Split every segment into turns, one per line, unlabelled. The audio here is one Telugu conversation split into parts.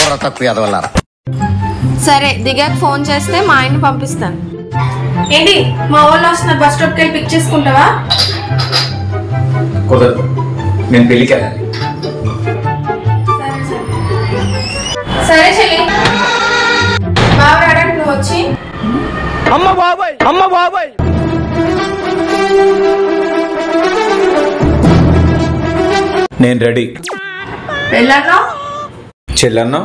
బుర్ర తక్కువ ఎదవల్లారా.
సరే దిగాక ఫోన్ చేస్తే మా ఆయన్ని పంపిస్తాను. ఏంటి మా వాళ్ళు వస్తున్నారు, బస్ స్టాప్కి వెళ్ళి పిక్ చేసుకుంటావా?
కుదరదు, నేను పెళ్లికి వెళ్ళాలి.
సరే చెల్లి, బాగా రావడానికి నువ్వు వచ్చి.
అమ్మ బాబాయ్, అమ్మ బాబాయ్.
నేను రెడీ.
వెళ్ళాక
చెల్లన్నా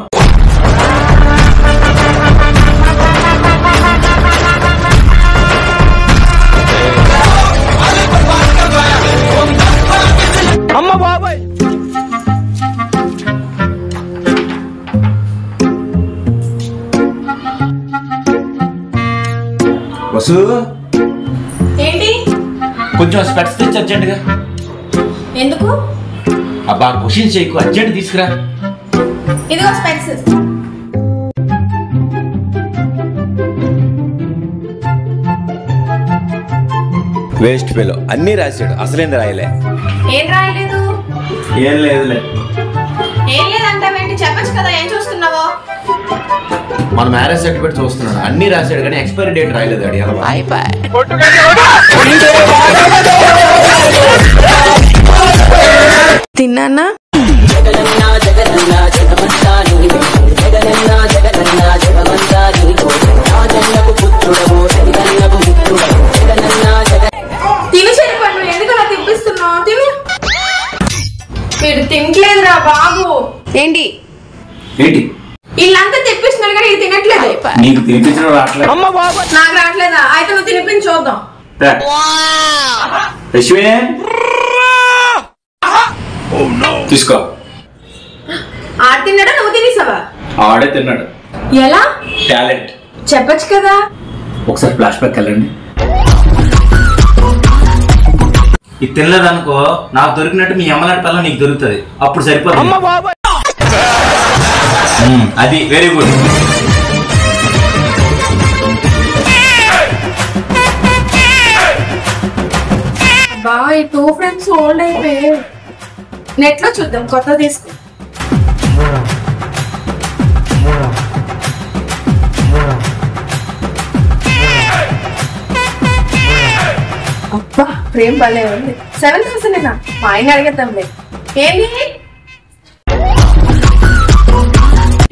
అమ్మ బాబాయ్.
వసు,
ఏంటి?
కొంచెం స్పెట్స్ తెచ్చి అర్జెంట్గా.
ఎందుకు?
అబ్బా క్వశ్చన్ చేయకు, అర్జెంట్ తీసుకురా.
ఇదిగో స్పెక్స్.
వేస్ట్ ఫెలో, అన్నీ రాశాడు, అసలేంది రాయలే.
ఏం రాయలేదు?
ఏం లేదులే.
ఏం లేదంటావేంటి? చెప్పచ్చు కదా, ఏం చూస్తున్నావో?
మన మ్యారేజ్ సర్టిఫికేట్ చూస్తున్నాడు, అన్ని రాశాడు కానీ ఎక్స్పైరీ డేట్ రాయలేదు. అడి
తిన్నానా? తిని చెరిపండు, ఎందుకు అలా తిప్పిస్తున్నావు? తిని. వీడు తినట్లేదురా బాబు. ఏంటి
ఏంటి
వీళ్ళంతా తెప్పిస్తున్నారు కానీ ఇది తినట్లేదు.
నీకు తినిపించడం రావట్లేదు.
అమ్మ బాబాయ్.
నాకు రావట్లేదా? అయితే నువ్వు తినిపించి చూద్దాం.
తీసుకో.
ఆడ తిన్నాడా, నువ్వు తినేసావా?
ఆడే తిన్నాడు.
ఎలా?
టాలెంట్.
చెప్పచ్చు కదా.
ఒకసారి ఫ్లాష్ బ్యాక్ వెళ్ళండి. ఇది తినలేదనుకో, నాకు దొరికినట్టు మీ అమ్మలాంటి పిల్ల నీకు దొరుకుతుంది, అప్పుడు సరిపోతుంది.
అమ్మ బాబాయ్.
అది very good.
Bye, 2 friends old అయిపోయి నెట్ లో చూద్దాం, కొత్త తీసుకో. అబ్బా ప్రేమ్ భలే ఉంది. 7,000 మా ఆయన అడిగేద్దాంలే. ఏంటి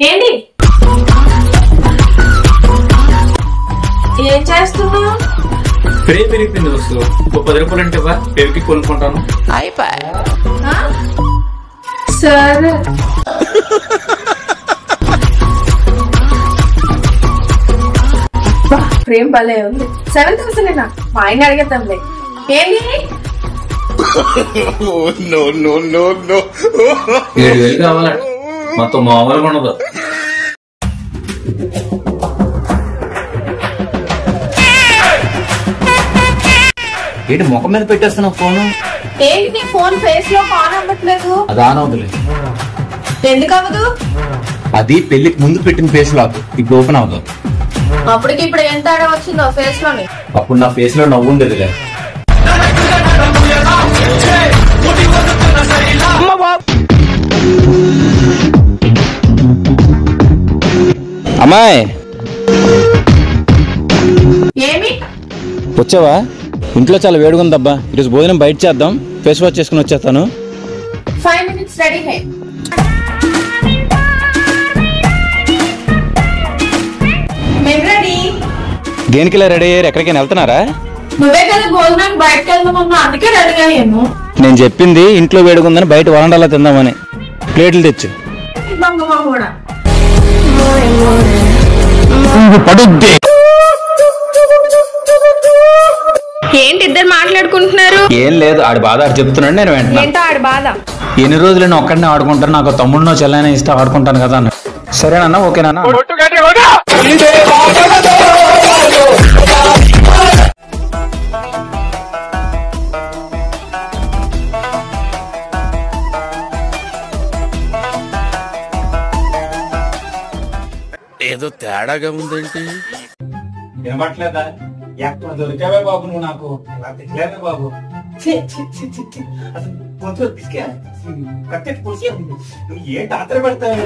ఏంటి ఏం చేస్తున్నావు?
ప్రేమ పెరిగిపోయింది వస్తు. 10 రూపాయలు అంటే పెరిగి కొనుక్కుంటాను.
సరే ప్రేమ్ భలే ఉంది. 7,000 మా ఆయన అడిగేద్దాంలే. ఏంటి
7,000 కావాలంట, మొత్తం మామూలుగా ఉండదు. ఏంటి ముఖం మీద పెట్టేస్తున్నావు ఫోను?
ఏంటి నీ ఫోన్ ఫేస్ లో ఆన్ అవ్వట్లేదు?
అది ఆన్ అవుతుంది.
ఎందుకు అవ్వదు?
అది పెళ్లికి ముందు పెట్టిన ఫేస్ లాక్, ఇప్పుడు ఓపెన్ అవుతుంది.
అప్పటికి ఇప్పుడు ఏం తేడా వచ్చిందో ఫేస్ లోని?
అప్పుడు నా ఫేస్ లో నవ్వు ఉండేదిలే.
అమ్మాయి
ఏమి
వచ్చావా? ఇంట్లో చాలా వేడుగుందబ్బా, ఈరోజు భోజనం బయట చేద్దాం, ఫేస్ వాష్ చేసుకుని వచ్చేస్తాను.
5 minutes రెడీ హై. మేము రెడీ.
దేనికి ఇలా రెడీ అయ్యారు? ఎక్కడికైనా వెళ్తున్నారా?
నువ్వే కదా భోజనానికి బయటకు వెళ్దామన్నా, అందుకే రెడీ అయ్యాను.
నేను చెప్పింది ఇంట్లో వేడుగుందని బయట వరండాలో తిందామని. ప్లేట్లు తెచ్చు.
కూడా ఏంటి ఇద్దరు మాట్లాడుకుంటున్నారు?
ఏం లేదు, ఆడి బాధ ఆడు చెప్తున్నాడు, నేను వెంటనే.
ఏంటో ఆడి బాధ?
ఎన్ని రోజులు నేను ఒక్కడినే ఆడుకుంటాను, నాకు తమ్ముడినో చెల్లైనా ఇస్తే ఆడుకుంటాను కదా అన్న. సరేనన్నా, ఓకేనా?
ఏదో తేడాగా ఉందేంటి?
వినపట్లేదా? ఎక్కడ దొరికావే బాబు నువ్వు, నాకు ఇలా తిట్టలేవే బాబు. అసలు కట్టెట్టి పులిసి నువ్వు ఏంటి ఆత్ర పెడతావు?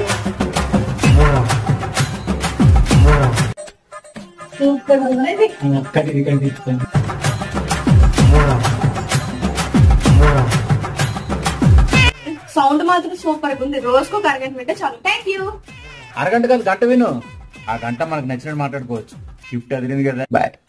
ఒక్కటి కనిపిస్తుంది.
సౌండ్ మాత్రం సూపర్ గా ఉంది. రోజుకు ఒక అరగంట వింటే చాలు. Thank you.
అరగంట కాదు, గంట విను. ఆ గంట మనకు నచ్చినట్టు మాట్లాడుకోవచ్చు. గిఫ్ట్ అదిరింది కదా. బాయ్.